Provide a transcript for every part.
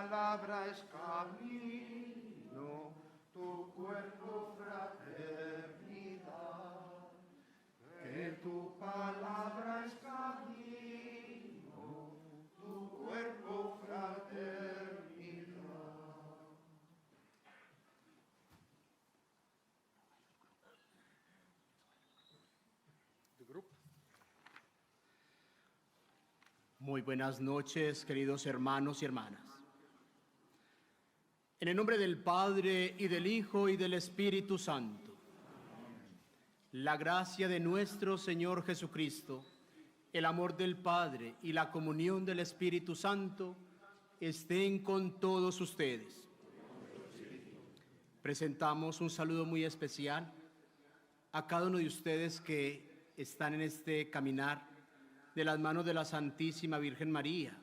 palabra es camino, tu cuerpo fraternidad. Que tu palabra es camino, tu cuerpo fraternidad. Muy buenas noches, queridos hermanos y hermanas. En el nombre del Padre, y del Hijo, y del Espíritu Santo, la gracia de nuestro Señor Jesucristo, el amor del Padre y la comunión del Espíritu Santo estén con todos ustedes. Presentamos un saludo muy especial a cada uno de ustedes que están en este caminar de las manos de la Santísima Virgen María,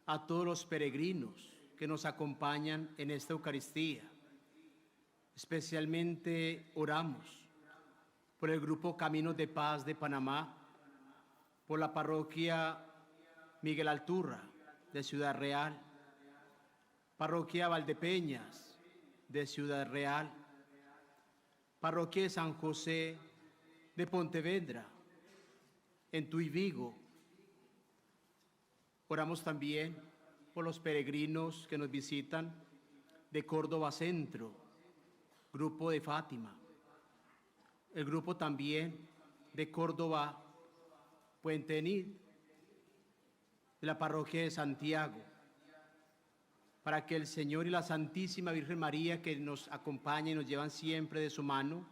a todos los peregrinos que nos acompañan en esta Eucaristía. Especialmente oramos por el Grupo Caminos de Paz de Panamá, por la Parroquia Miguel Alturra de Ciudad Real, Parroquia Valdepeñas de Ciudad Real, Parroquia de San José de Pontevedra, en Tuy, Vigo. Oramos también por los peregrinos que nos visitan de Córdoba Centro, Grupo de Fátima, el grupo también de Córdoba Puente Enid, de la Parroquia de Santiago, para que el Señor y la Santísima Virgen María, que nos acompaña y nos llevan siempre de su mano,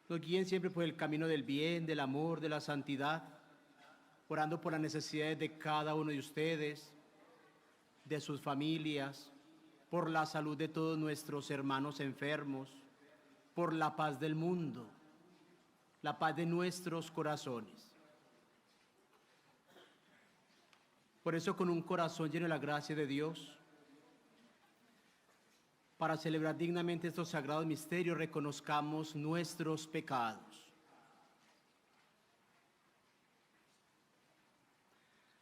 nos guíen siempre por el camino del bien, del amor, de la santidad, orando por las necesidades de cada uno de ustedes, de sus familias, por la salud de todos nuestros hermanos enfermos, por la paz del mundo, la paz de nuestros corazones. Por eso, con un corazón lleno de la gracia de Dios, para celebrar dignamente estos sagrados misterios, reconozcamos nuestros pecados.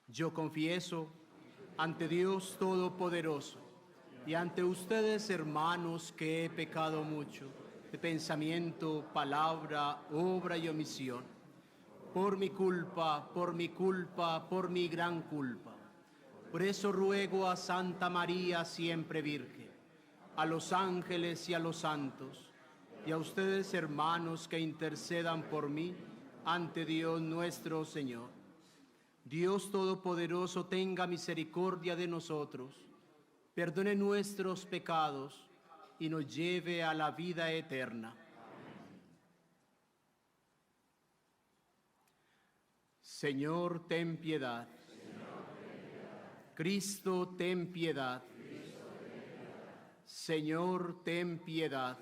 Yo confieso ante Dios Todopoderoso y ante ustedes, hermanos, que he pecado mucho de pensamiento, palabra, obra y omisión, por mi culpa, por mi gran culpa. Por eso ruego a Santa María, siempre Virgen, a los ángeles y a los santos, y a ustedes, hermanos, que intercedan por mí ante Dios nuestro Señor. Dios Todopoderoso tenga misericordia de nosotros, perdone nuestros pecados y nos lleve a la vida eterna. Señor, ten piedad. Cristo, ten piedad. Señor, ten piedad.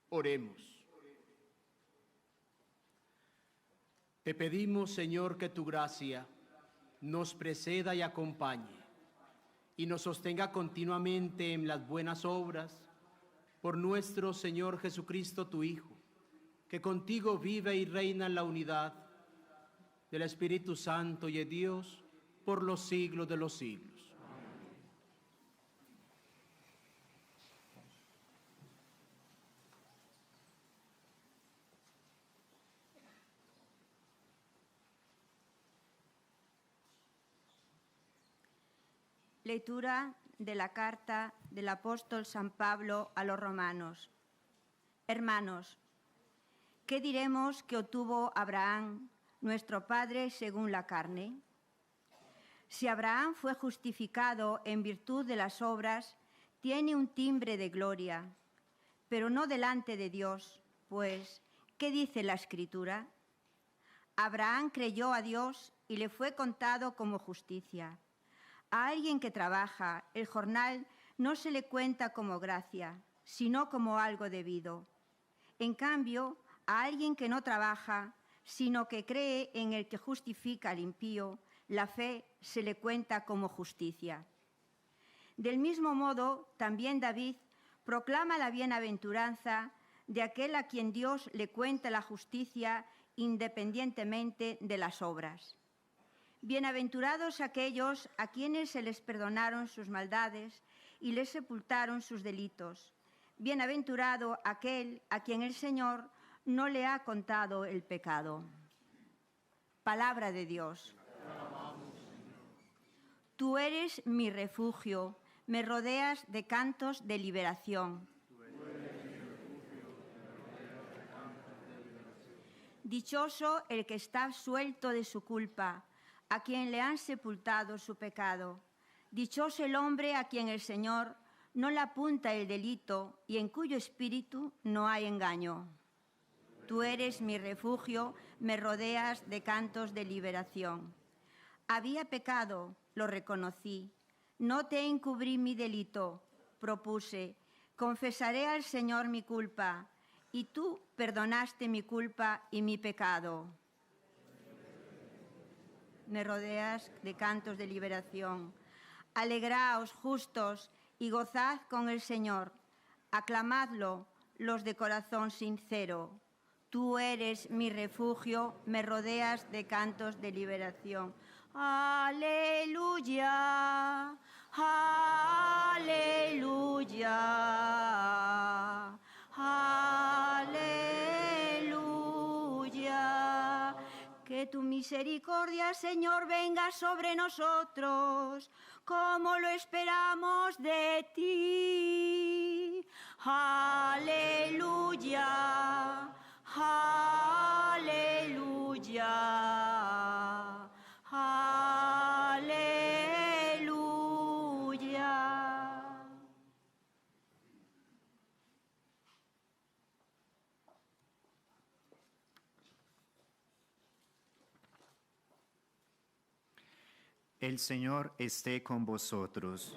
Oremos. Te pedimos, Señor, que tu gracia nos preceda y acompañe y nos sostenga continuamente en las buenas obras, por nuestro Señor Jesucristo, tu Hijo, que contigo vive y reina en la unidad del Espíritu Santo y de Dios por los siglos de los siglos. Lectura de la carta del apóstol San Pablo a los romanos. Hermanos, ¿qué diremos que obtuvo Abraham, nuestro padre según la carne? Si Abraham fue justificado en virtud de las obras, tiene un timbre de gloria, pero no delante de Dios, pues, ¿qué dice la Escritura? Abraham creyó a Dios y le fue contado como justicia. A alguien que trabaja, el jornal no se le cuenta como gracia, sino como algo debido. En cambio, a alguien que no trabaja, sino que cree en el que justifica al impío, la fe se le cuenta como justicia. Del mismo modo, también David proclama la bienaventuranza de aquel a quien Dios le cuenta la justicia independientemente de las obras. Bienaventurados aquellos a quienes se les perdonaron sus maldades y les sepultaron sus delitos. Bienaventurado aquel a quien el Señor no le ha contado el pecado. Palabra de Dios. Tú eres mi refugio, me rodeas de cantos de liberación. Dichoso el que está suelto de su culpa, a quien le han sepultado su pecado. Dichoso el hombre a quien el Señor no le apunta el delito y en cuyo espíritu no hay engaño. Tú eres mi refugio, me rodeas de cantos de liberación. Había pecado, lo reconocí. No te encubrí mi delito, propuse. Confesaré al Señor mi culpa, y tú perdonaste mi culpa y mi pecado. Me rodeas de cantos de liberación. Alegraos, justos, y gozad con el Señor. Aclamadlo, los de corazón sincero. Tú eres mi refugio, me rodeas de cantos de liberación. Aleluya, aleluya, aleluya. Que tu misericordia, Señor, venga sobre nosotros, como lo esperamos de ti. Aleluya, aleluya, aleluya. El Señor esté con vosotros.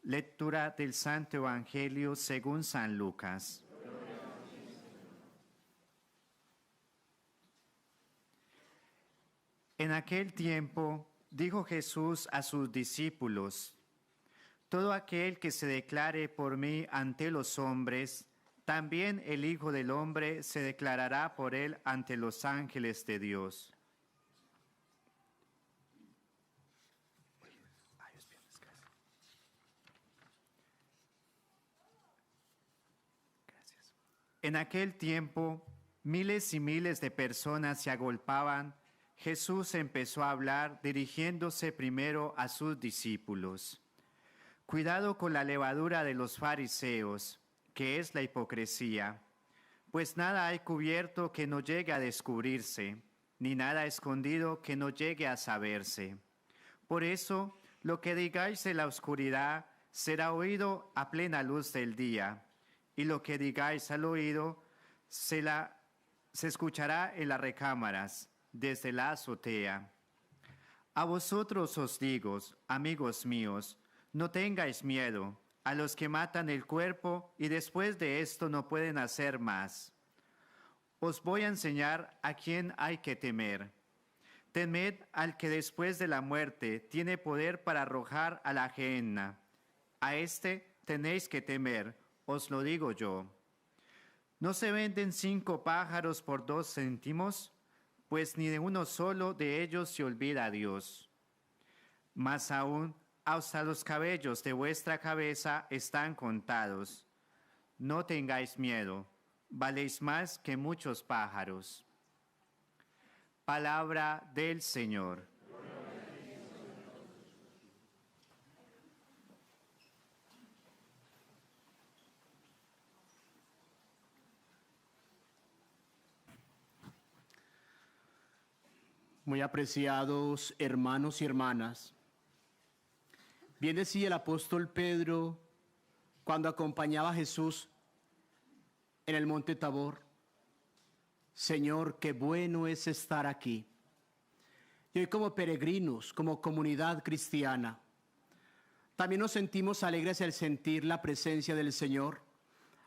Lectura del Santo Evangelio según San Lucas. En aquel tiempo dijo Jesús a sus discípulos: todo aquel que se declare por mí ante los hombres, también el Hijo del Hombre se declarará por él ante los ángeles de Dios. En aquel tiempo, miles y miles de personas se agolpaban. Jesús empezó a hablar dirigiéndose primero a sus discípulos. Cuidado con la levadura de los fariseos, que es la hipocresía, pues nada hay cubierto que no llegue a descubrirse, ni nada escondido que no llegue a saberse. Por eso, lo que digáis en la oscuridad será oído a plena luz del día, y lo que digáis al oído se escuchará en las recámaras, desde la azotea. A vosotros os digo, amigos míos, no tengáis miedo a los que matan el cuerpo y después de esto no pueden hacer más. Os voy a enseñar a quién hay que temer. Temed al que después de la muerte tiene poder para arrojar a la gehenna. A este tenéis que temer, os lo digo yo. ¿No se venden 5 pájaros por 2 céntimos? Pues ni de uno solo de ellos se olvida Dios. Más aún, hasta los cabellos de vuestra cabeza están contados. No tengáis miedo, valéis más que muchos pájaros. Palabra del Señor. Muy apreciados hermanos y hermanas, bien decía el apóstol Pedro cuando acompañaba a Jesús en el monte Tabor: Señor, qué bueno es estar aquí. Y hoy, como peregrinos, como comunidad cristiana, también nos sentimos alegres al sentir la presencia del Señor,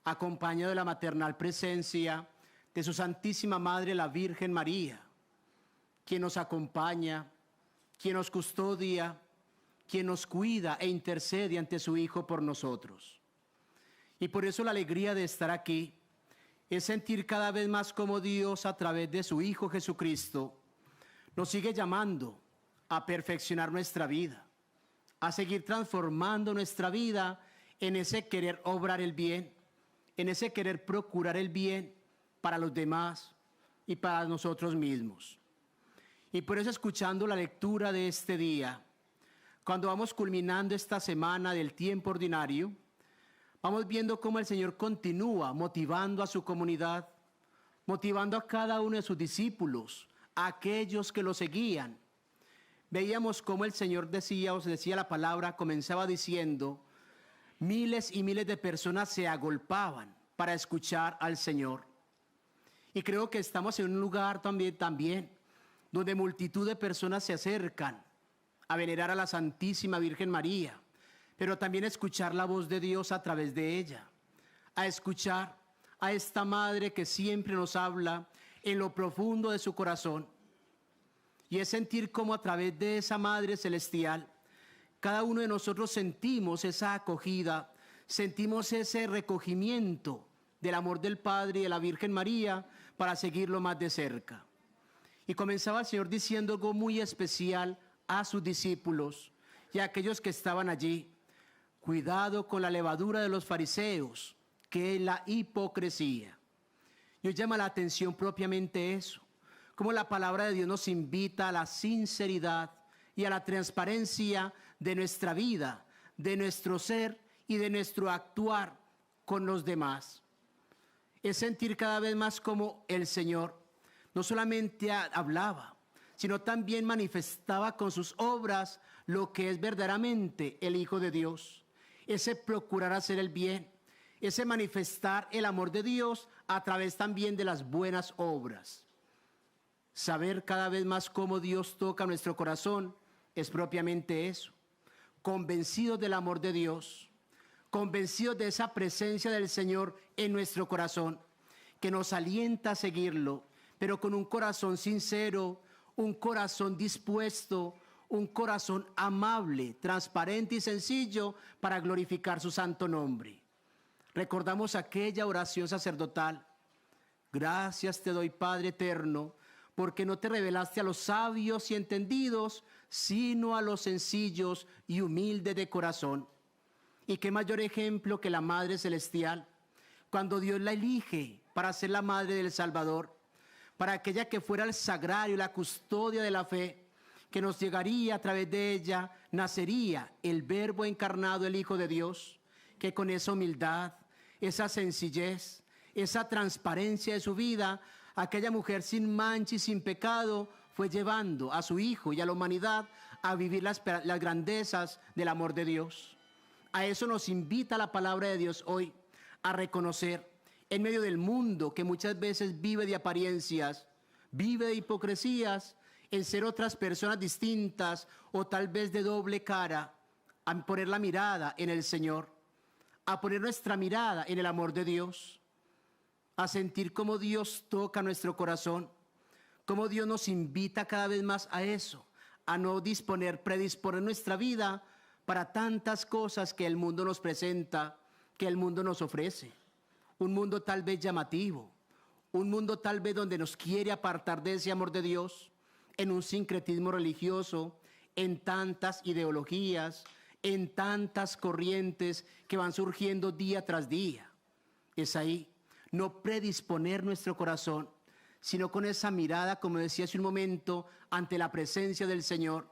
acompañado de la maternal presencia de su Santísima Madre, la Virgen María, quien nos acompaña, quien nos custodia, quien nos cuida e intercede ante su Hijo por nosotros. Y por eso la alegría de estar aquí es sentir cada vez más como Dios, a través de su Hijo Jesucristo, nos sigue llamando a perfeccionar nuestra vida, a seguir transformando nuestra vida en ese querer obrar el bien, en ese querer procurar el bien para los demás y para nosotros mismos. Y por eso, escuchando la lectura de este día, cuando vamos culminando esta semana del tiempo ordinario, vamos viendo cómo el Señor continúa motivando a su comunidad, motivando a cada uno de sus discípulos, a aquellos que lo seguían. Veíamos cómo el Señor decía la palabra, comenzaba diciendo, miles y miles de personas se agolpaban para escuchar al Señor. Y creo que estamos en un lugar también donde multitud de personas se acercan a venerar a la Santísima Virgen María, pero también a escuchar la voz de Dios a través de ella, a escuchar a esta Madre que siempre nos habla en lo profundo de su corazón. Y es sentir cómo a través de esa Madre Celestial, cada uno de nosotros sentimos esa acogida, sentimos ese recogimiento del amor del Padre y de la Virgen María para seguirlo más de cerca. Y comenzaba el Señor diciendo algo muy especial a sus discípulos y a aquellos que estaban allí. Cuidado con la levadura de los fariseos, que es la hipocresía. Y hoy llama la atención propiamente eso, como la palabra de Dios nos invita a la sinceridad y a la transparencia de nuestra vida, de nuestro ser y de nuestro actuar con los demás. Es sentir cada vez más como el Señor no solamente hablaba, sino también manifestaba con sus obras lo que es verdaderamente el Hijo de Dios. Ese procurar hacer el bien, ese manifestar el amor de Dios a través también de las buenas obras. Saber cada vez más cómo Dios toca nuestro corazón es propiamente eso. Convencidos del amor de Dios, convencidos de esa presencia del Señor en nuestro corazón, que nos alienta a seguirlo, pero con un corazón sincero, un corazón dispuesto, un corazón amable, transparente y sencillo para glorificar su santo nombre. Recordamos aquella oración sacerdotal. Gracias te doy, Padre eterno, porque no te revelaste a los sabios y entendidos, sino a los sencillos y humildes de corazón. Y qué mayor ejemplo que la Madre Celestial, cuando Dios la elige para ser la Madre del Salvador, para aquella que fuera el sagrario, la custodia de la fe, que nos llegaría a través de ella, nacería el Verbo encarnado, el Hijo de Dios, que con esa humildad, esa sencillez, esa transparencia de su vida, aquella mujer sin mancha y sin pecado fue llevando a su Hijo y a la humanidad a vivir las grandezas del amor de Dios. A eso nos invita la palabra de Dios hoy, a reconocer en medio del mundo que muchas veces vive de apariencias, vive de hipocresías, en ser otras personas distintas o tal vez de doble cara, a poner la mirada en el Señor, a poner nuestra mirada en el amor de Dios, a sentir cómo Dios toca nuestro corazón, cómo Dios nos invita cada vez más a eso, a no predisponer nuestra vida para tantas cosas que el mundo nos presenta, que el mundo nos ofrece. Un mundo tal vez llamativo, un mundo tal vez donde nos quiere apartar de ese amor de Dios, en un sincretismo religioso, en tantas ideologías, en tantas corrientes que van surgiendo día tras día. Es ahí, no predisponer nuestro corazón, sino con esa mirada, como decía hace un momento, ante la presencia del Señor,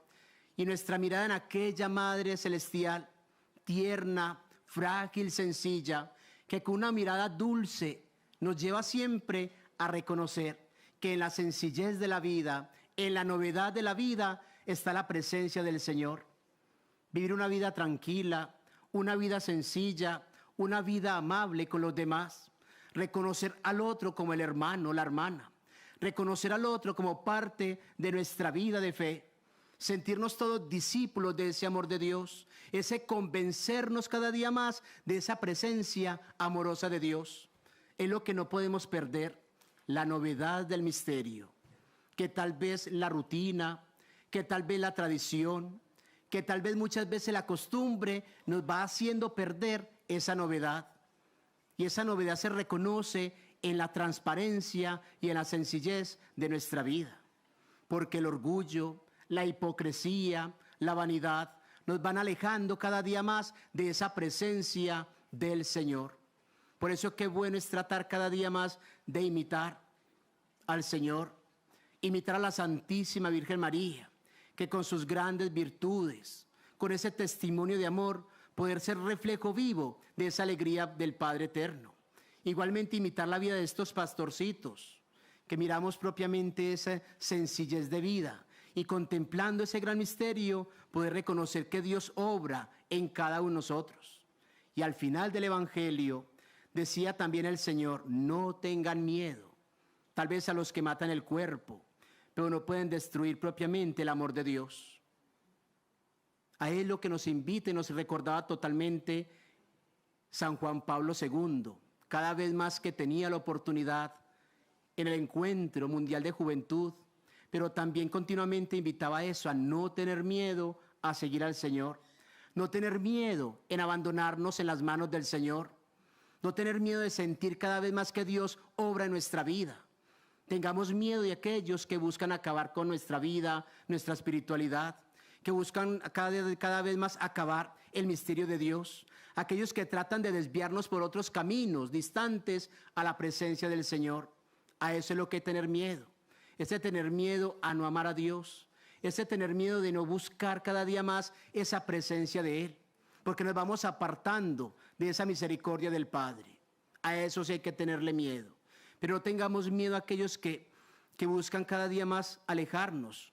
y nuestra mirada en aquella Madre Celestial, tierna, frágil, sencilla, que con una mirada dulce nos lleva siempre a reconocer que en la sencillez de la vida, en la novedad de la vida, está la presencia del Señor. Vivir una vida tranquila, una vida sencilla, una vida amable con los demás. Reconocer al otro como el hermano, la hermana. Reconocer al otro como parte de nuestra vida de fe. Sentirnos todos discípulos de ese amor de Dios. Ese convencernos cada día más de esa presencia amorosa de Dios. Es lo que no podemos perder, la novedad del misterio. Que tal vez la rutina, que tal vez la tradición, que tal vez muchas veces la costumbre nos va haciendo perder esa novedad. Y esa novedad se reconoce en la transparencia y en la sencillez de nuestra vida. porque el orgullo, la hipocresía, la vanidad nos van alejando cada día más de esa presencia del Señor. Por eso qué bueno es tratar cada día más de imitar al Señor, imitar a la Santísima Virgen María, que con sus grandes virtudes, con ese testimonio de amor, poder ser reflejo vivo de esa alegría del Padre Eterno. Igualmente imitar la vida de estos pastorcitos, que miramos propiamente esa sencillez de vida y contemplando ese gran misterio, poder reconocer que Dios obra en cada uno de nosotros. Y al final del Evangelio decía también el Señor, no tengan miedo, tal vez a los que matan el cuerpo, pero no pueden destruir propiamente el amor de Dios. A Él lo que nos invita y nos recordaba totalmente San Juan Pablo II, cada vez más que tenía la oportunidad en el Encuentro Mundial de Juventud, pero también continuamente invitaba a eso, a no tener miedo a seguir al Señor, no tener miedo en abandonarnos en las manos del Señor, no tener miedo de sentir cada vez más que Dios obra en nuestra vida. Tengamos miedo de aquellos que buscan acabar con nuestra vida, nuestra espiritualidad, que buscan cada vez más acabar el misterio de Dios, aquellos que tratan de desviarnos por otros caminos distantes a la presencia del Señor. A eso es lo que hay que tener miedo. Ese tener miedo a no amar a Dios, ese tener miedo de no buscar cada día más esa presencia de Él, porque nos vamos apartando de esa misericordia del Padre. A eso sí hay que tenerle miedo. Pero no tengamos miedo a aquellos que buscan cada día más alejarnos.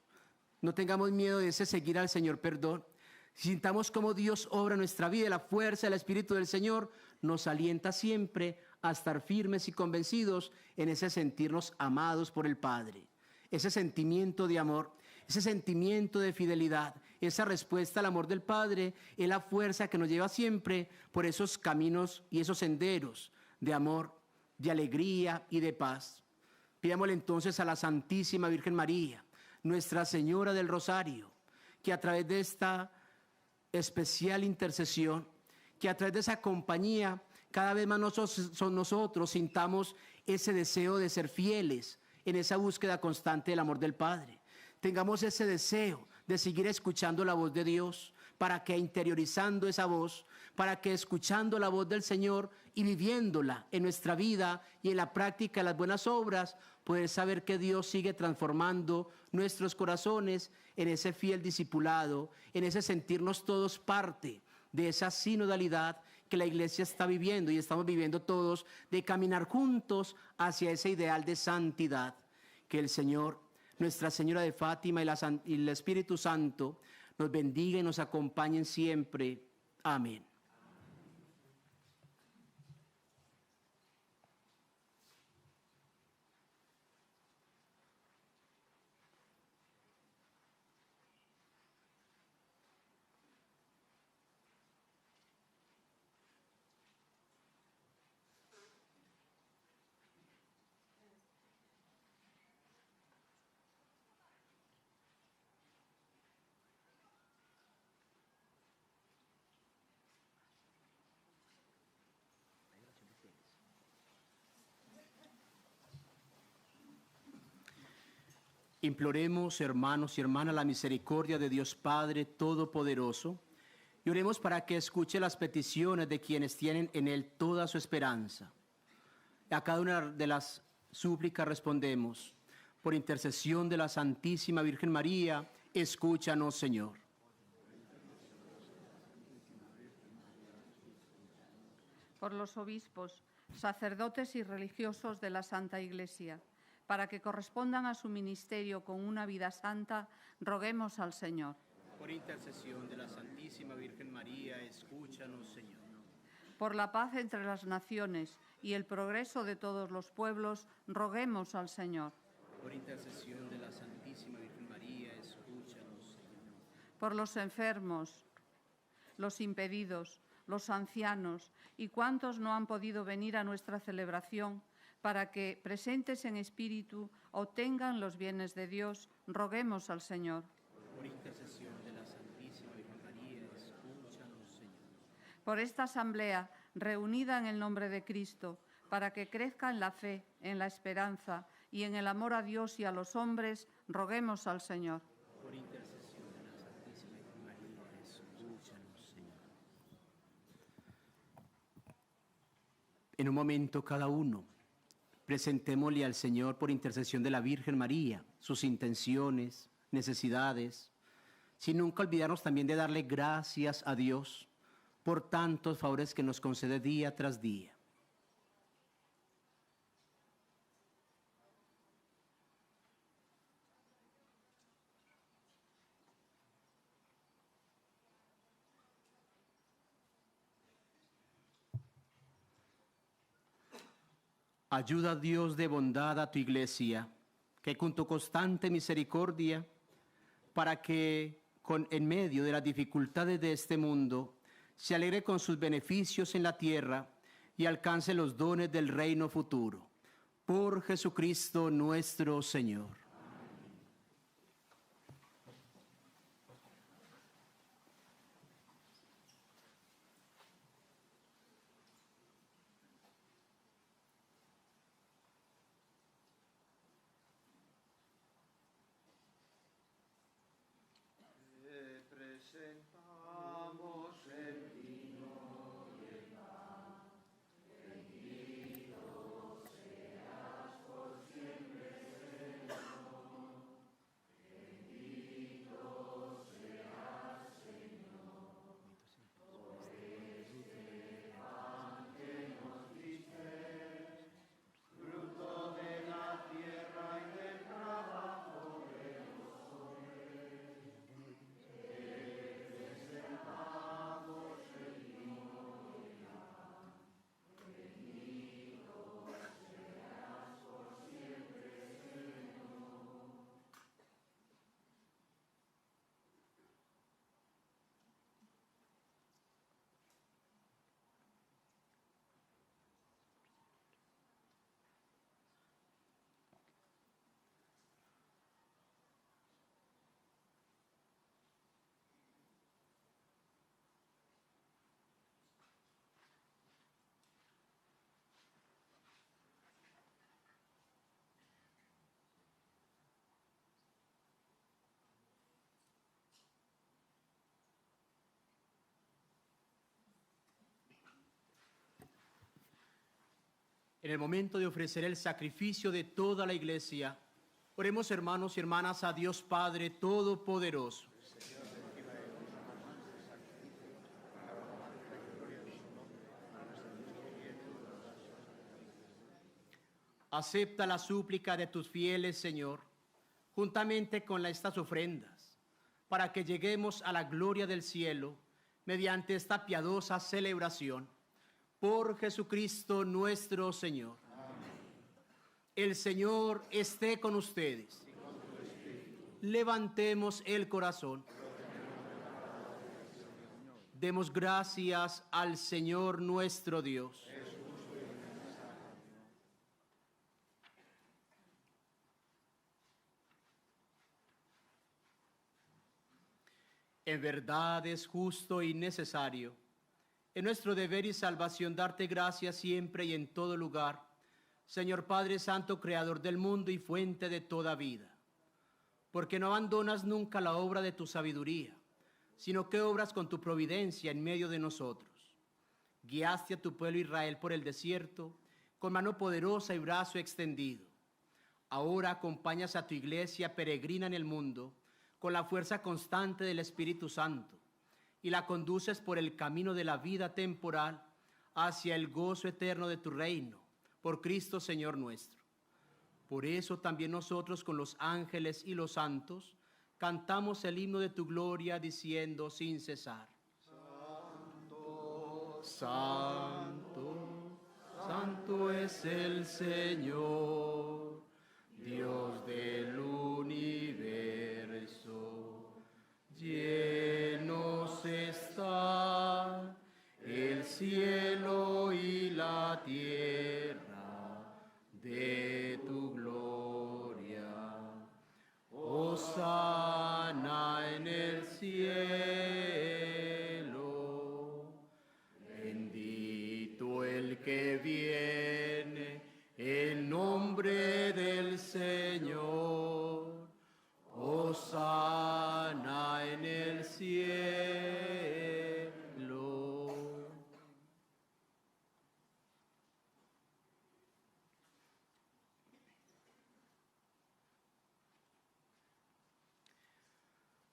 No tengamos miedo de ese seguir al Señor, perdón. Sintamos como Dios obra en nuestra vida, la fuerza del Espíritu del Señor nos alienta siempre a estar firmes y convencidos en ese sentirnos amados por el Padre. Ese sentimiento de amor, ese sentimiento de fidelidad, esa respuesta al amor del Padre es la fuerza que nos lleva siempre por esos caminos y esos senderos de amor, de alegría y de paz. Pidámosle entonces a la Santísima Virgen María, Nuestra Señora del Rosario, que a través de esta especial intercesión, que a través de esa compañía, cada vez más nosotros sintamos ese deseo de ser fieles en esa búsqueda constante del amor del Padre. Tengamos ese deseo de seguir escuchando la voz de Dios, para que interiorizando esa voz, para que escuchando la voz del Señor y viviéndola en nuestra vida y en la práctica de las buenas obras, poder saber que Dios sigue transformando nuestros corazones en ese fiel discipulado, en ese sentirnos todos parte de esa sinodalidad que la Iglesia está viviendo y estamos viviendo todos, de caminar juntos hacia ese ideal de santidad. Que el Señor, Nuestra Señora de Fátima y el Espíritu Santo nos bendiga y nos acompañen siempre. Amén. Imploremos, hermanos y hermanas, la misericordia de Dios Padre Todopoderoso y oremos para que escuche las peticiones de quienes tienen en Él toda su esperanza. A cada una de las súplicas respondemos: por intercesión de la Santísima Virgen María, escúchanos, Señor. Por los obispos, sacerdotes y religiosos de la Santa Iglesia, para que correspondan a su ministerio con una vida santa, roguemos al Señor. Por intercesión de la Santísima Virgen María, escúchanos, Señor. Por la paz entre las naciones y el progreso de todos los pueblos, roguemos al Señor. Por intercesión de la Santísima Virgen María, escúchanos, Señor. Por los enfermos, los impedidos, los ancianos y cuantos no han podido venir a nuestra celebración, para que, presentes en espíritu, obtengan los bienes de Dios, roguemos al Señor. Por intercesión de la Santísima Virgen María, escúchanos, Señor. Por esta asamblea, reunida en el nombre de Cristo, para que crezca en la fe, en la esperanza y en el amor a Dios y a los hombres, roguemos al Señor. Por intercesión de la Santísima Virgen María, escúchanos, Señor. En un momento cada uno, presentémosle al Señor por intercesión de la Virgen María sus intenciones, necesidades, sin nunca olvidarnos también de darle gracias a Dios por tantos favores que nos concede día tras día. Ayuda, Dios de bondad, a tu iglesia, que con tu constante misericordia, para que en medio de las dificultades de este mundo, se alegre con sus beneficios en la tierra y alcance los dones del reino futuro. Por Jesucristo nuestro Señor. Te presentamos el vino y el pan. Bendito seas por siempre, Señor. Bendito seas, Señor. Por este pan que nos diste, fruto de la tierra y del trabajo de los hombres. En el momento de ofrecer el sacrificio de toda la iglesia, oremos, hermanos y hermanas, a Dios Padre Todopoderoso. Acepta la súplica de tus fieles, Señor, juntamente con estas ofrendas, para que lleguemos a la gloria del cielo mediante esta piadosa celebración. Por Jesucristo nuestro Señor. Amén. El Señor esté con ustedes. Levantemos el corazón. Demos gracias al Señor nuestro Dios. En verdad es justo y necesario, es nuestro deber y salvación darte gracias siempre y en todo lugar, Señor Padre Santo, Creador del mundo y fuente de toda vida, porque no abandonas nunca la obra de tu sabiduría, sino que obras con tu providencia en medio de nosotros. Guiaste a tu pueblo Israel por el desierto, con mano poderosa y brazo extendido. Ahora acompañas a tu iglesia peregrina en el mundo, con la fuerza constante del Espíritu Santo, y la conduces por el camino de la vida temporal hacia el gozo eterno de tu reino, por Cristo Señor nuestro. Por eso también nosotros con los ángeles y los santos cantamos el himno de tu gloria diciendo sin cesar: Santo, Santo, santo es el Señor, Dios del universo. Llenos está el cielo y la tierra de tu gloria. Hosana en el cielo. Bendito el que viene nombre del Señor. Hosana en el cielo.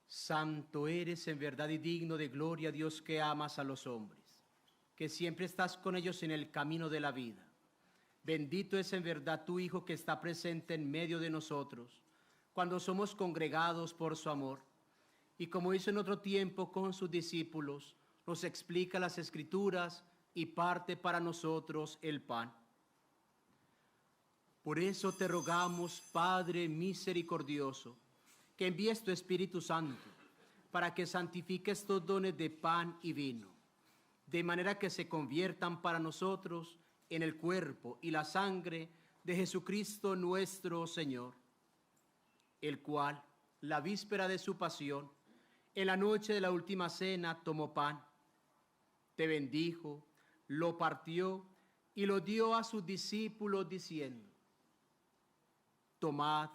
Santo eres en verdad y digno de gloria, Dios, que amas a los hombres, que siempre estás con ellos en el camino de la vida. Bendito es en verdad tu Hijo, que está presente en medio de nosotros cuando somos congregados por su amor. Y como hizo en otro tiempo con sus discípulos, nos explica las Escrituras y parte para nosotros el pan. Por eso te rogamos, Padre misericordioso, que envíes tu Espíritu Santo para que santifique estos dones de pan y vino, de manera que se conviertan para nosotros en el cuerpo y la sangre de Jesucristo nuestro Señor, el cual, la víspera de su pasión, en la noche de la última cena, tomó pan, te bendijo, lo partió y lo dio a sus discípulos diciendo: tomad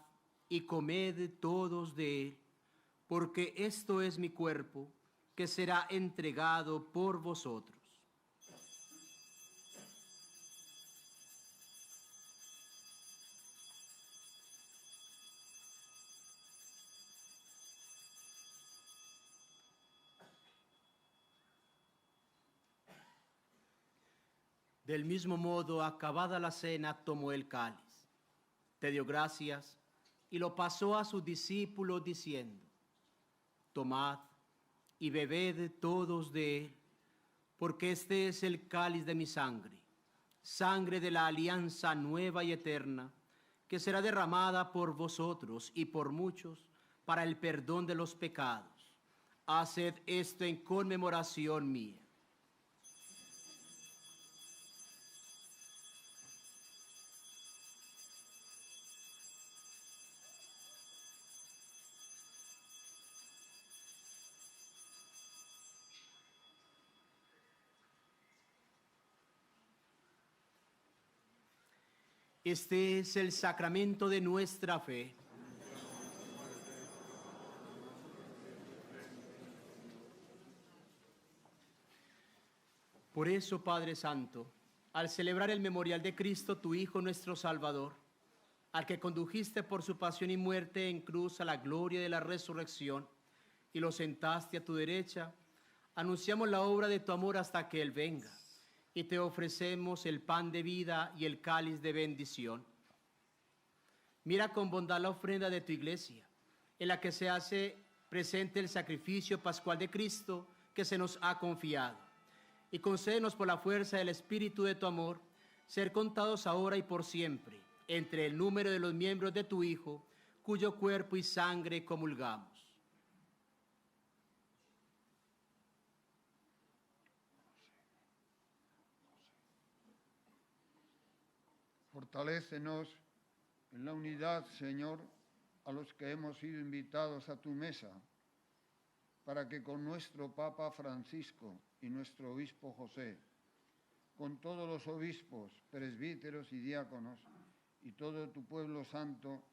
y comed todos de él, porque esto es mi cuerpo, que será entregado por vosotros. Del mismo modo, acabada la cena, tomó el cáliz, te dio gracias y lo pasó a sus discípulos diciendo: tomad y bebed todos de él, porque este es el cáliz de mi sangre, sangre de la alianza nueva y eterna, que será derramada por vosotros y por muchos para el perdón de los pecados. Haced esto en conmemoración mía. Este es el sacramento de nuestra fe. Por eso, Padre Santo, al celebrar el memorial de Cristo, tu Hijo nuestro Salvador, al que condujiste por su pasión y muerte en cruz a la gloria de la resurrección y lo sentaste a tu derecha, anunciamos la obra de tu amor hasta que Él venga, y te ofrecemos el pan de vida y el cáliz de bendición. Mira con bondad la ofrenda de tu iglesia, en la que se hace presente el sacrificio pascual de Cristo que se nos ha confiado, y concédenos por la fuerza del Espíritu de tu amor ser contados ahora y por siempre entre el número de los miembros de tu Hijo, cuyo cuerpo y sangre comulgamos. Fortalécenos en la unidad, Señor, a los que hemos sido invitados a tu mesa, para que con nuestro Papa Francisco y nuestro Obispo José, con todos los obispos, presbíteros y diáconos, y todo tu pueblo santo,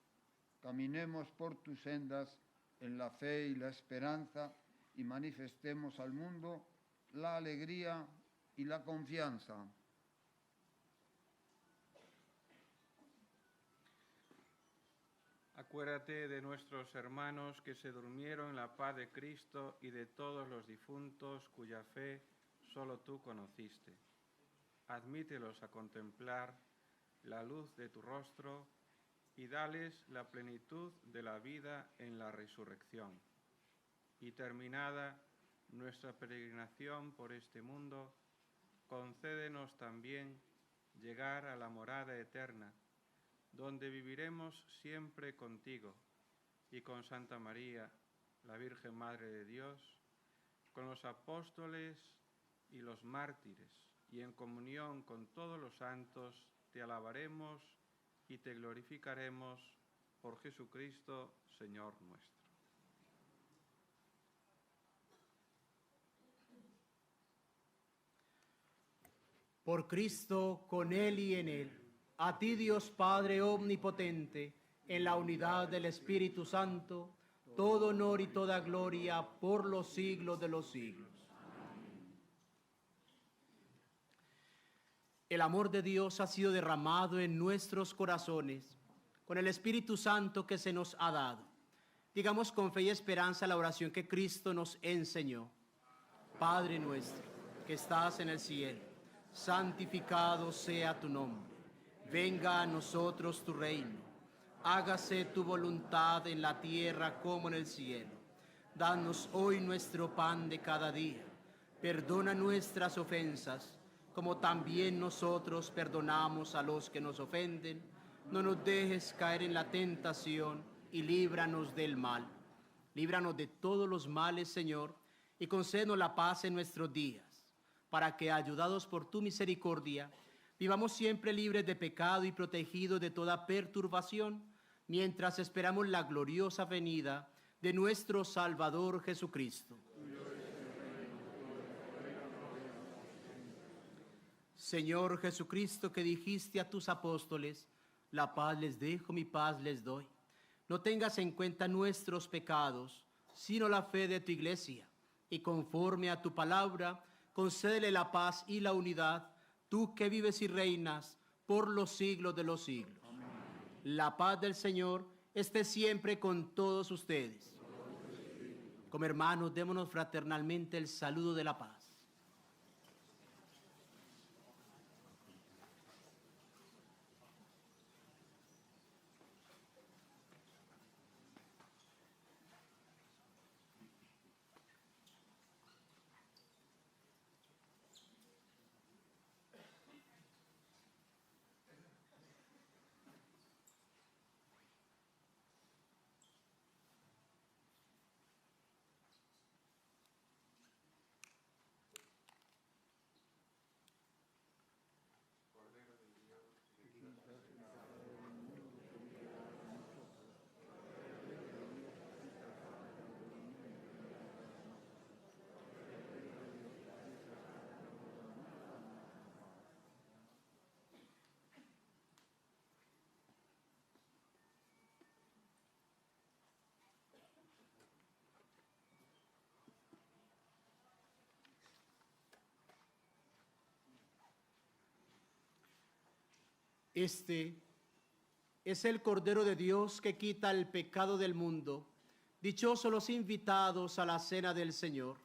caminemos por tus sendas en la fe y la esperanza y manifestemos al mundo la alegría y la confianza. Acuérdate de nuestros hermanos que se durmieron en la paz de Cristo y de todos los difuntos cuya fe solo tú conociste. Admítelos a contemplar la luz de tu rostro y dales la plenitud de la vida en la resurrección. Y terminada nuestra peregrinación por este mundo, concédenos también llegar a la morada eterna, donde viviremos siempre contigo y con Santa María, la Virgen Madre de Dios, con los apóstoles y los mártires, y en comunión con todos los santos, te alabaremos y te glorificaremos por Jesucristo, Señor nuestro. Por Cristo, con Él y en Él, A ti, Dios Padre omnipotente, en la unidad del Espíritu Santo, todo honor y toda gloria por los siglos de los siglos. El amor de Dios ha sido derramado en nuestros corazones con el Espíritu Santo que se nos ha dado. Digamos con fe y esperanza la oración que Cristo nos enseñó. Padre nuestro, que estás en el cielo, santificado sea tu nombre. Venga a nosotros tu reino. Hágase tu voluntad en la tierra como en el cielo. Danos hoy nuestro pan de cada día. Perdona nuestras ofensas, como también nosotros perdonamos a los que nos ofenden. No nos dejes caer en la tentación y líbranos del mal. Líbranos de todos los males, Señor, y concédenos la paz en nuestros días, para que, ayudados por tu misericordia, vivamos siempre libres de pecado y protegidos de toda perturbación, mientras esperamos la gloriosa venida de nuestro Salvador Jesucristo. Señor Jesucristo, que dijiste a tus apóstoles, la paz les dejo, mi paz les doy. No tengas en cuenta nuestros pecados, sino la fe de tu iglesia, y conforme a tu palabra, concédele la paz y la unidad, tú que vives y reinas por los siglos de los siglos. Amén. La paz del Señor esté siempre con todos ustedes. Como hermanos, démonos fraternalmente el saludo de la paz. Este es el Cordero de Dios que quita el pecado del mundo. Dichosos los invitados a la cena del Señor.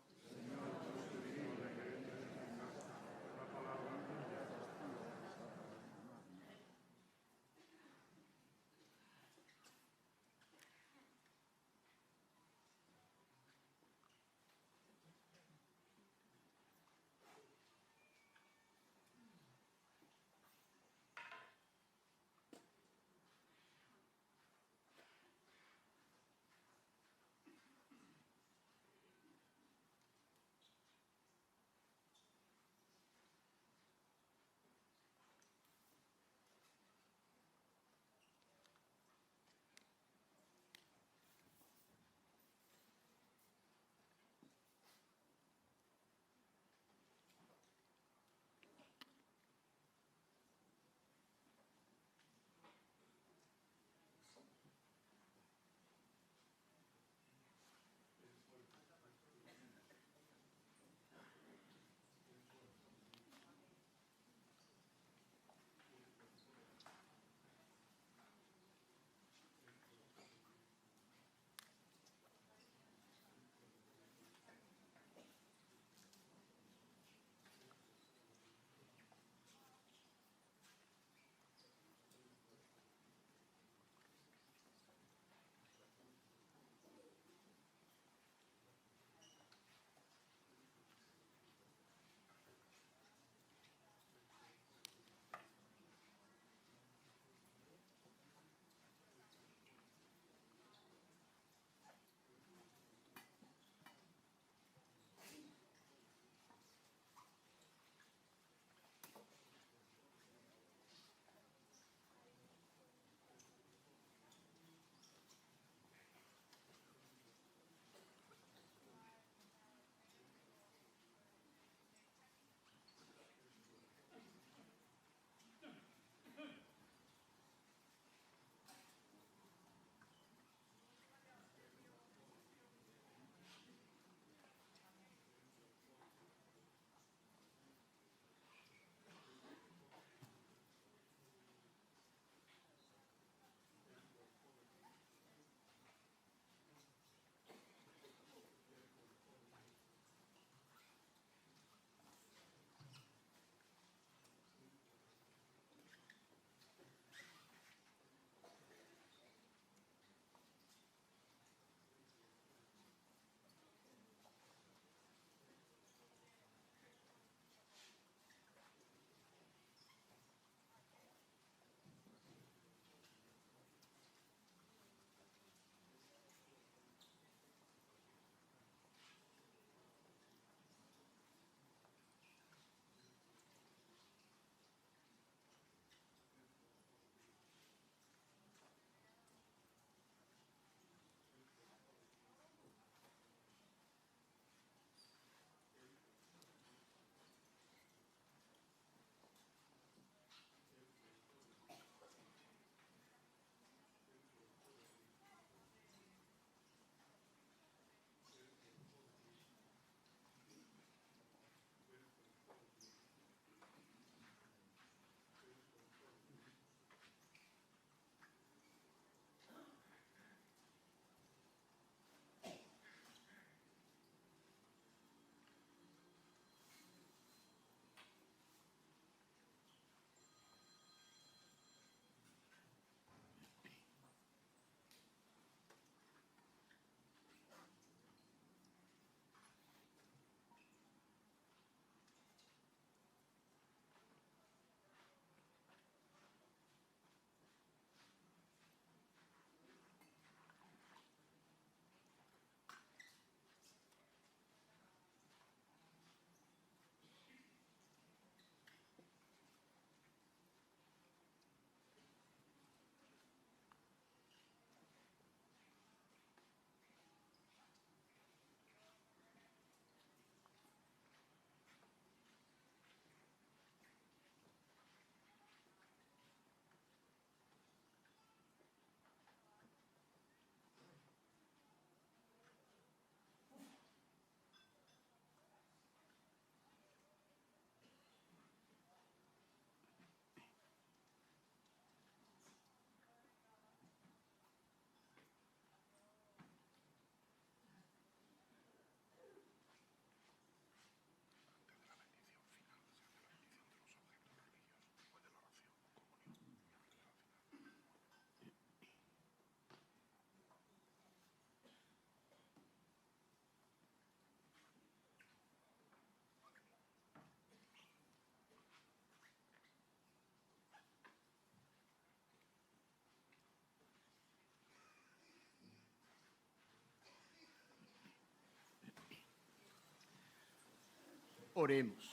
Oremos.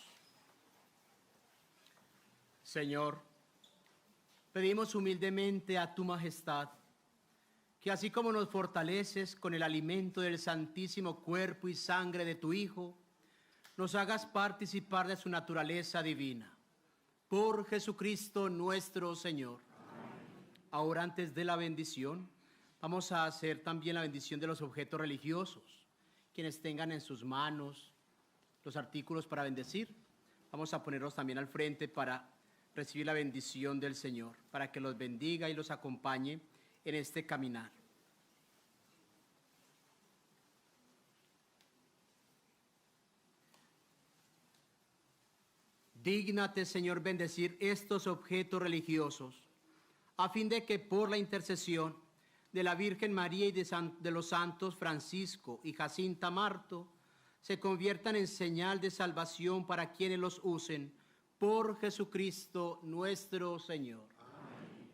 Señor, pedimos humildemente a tu majestad que así como nos fortaleces con el alimento del santísimo cuerpo y sangre de tu Hijo, nos hagas participar de su naturaleza divina. Por Jesucristo nuestro Señor. Amén. Ahora, antes de la bendición, vamos a hacer también la bendición de los objetos religiosos. Quienes tengan en sus manos los artículos para bendecir, vamos a ponerlos también al frente para recibir la bendición del Señor, para que los bendiga y los acompañe en este caminar. Dígnate, Señor, bendecir estos objetos religiosos, a fin de que por la intercesión de la Virgen María y de los santos Francisco y Jacinta Marto, se conviertan en señal de salvación para quienes los usen, por Jesucristo nuestro Señor. Amén.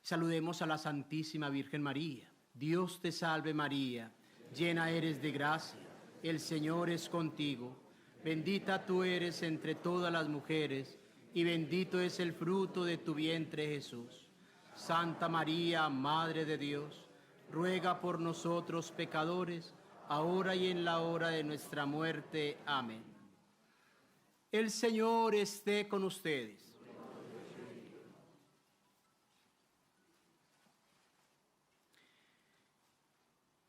Saludemos a la Santísima Virgen María. Dios te salve María, llena eres de gracia, el Señor es contigo. Bendita tú eres entre todas las mujeres, y bendito es el fruto de tu vientre Jesús. Santa María, Madre de Dios, ruega por nosotros pecadores, ahora y en la hora de nuestra muerte. Amén. El Señor esté con ustedes.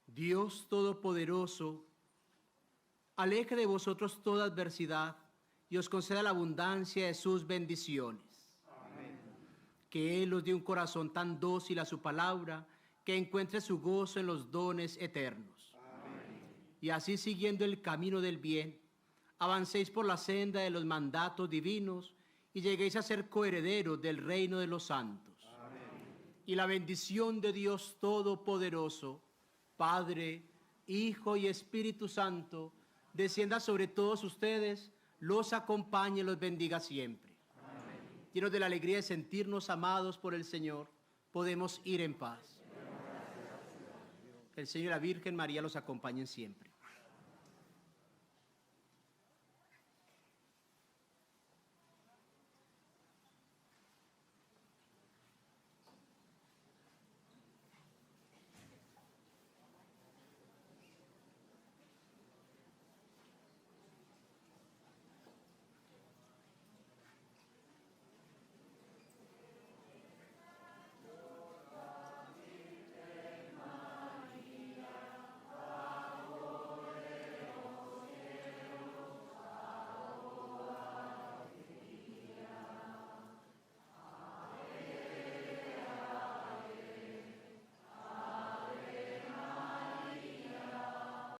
Dios Todopoderoso, aleje de vosotros toda adversidad y os conceda la abundancia de sus bendiciones. Amén. Que Él os dé un corazón tan dócil a su palabra, que encuentre su gozo en los dones eternos. Amén. Y así, siguiendo el camino del bien, avancéis por la senda de los mandatos divinos y lleguéis a ser coherederos del reino de los santos. Amén. Y la bendición de Dios Todopoderoso, Padre, Hijo y Espíritu Santo, descienda sobre todos ustedes, los acompañe y los bendiga siempre. Amén. Llenos de la alegría de sentirnos amados por el Señor, podemos ir en paz. El Señor y la Virgen María los acompañen siempre.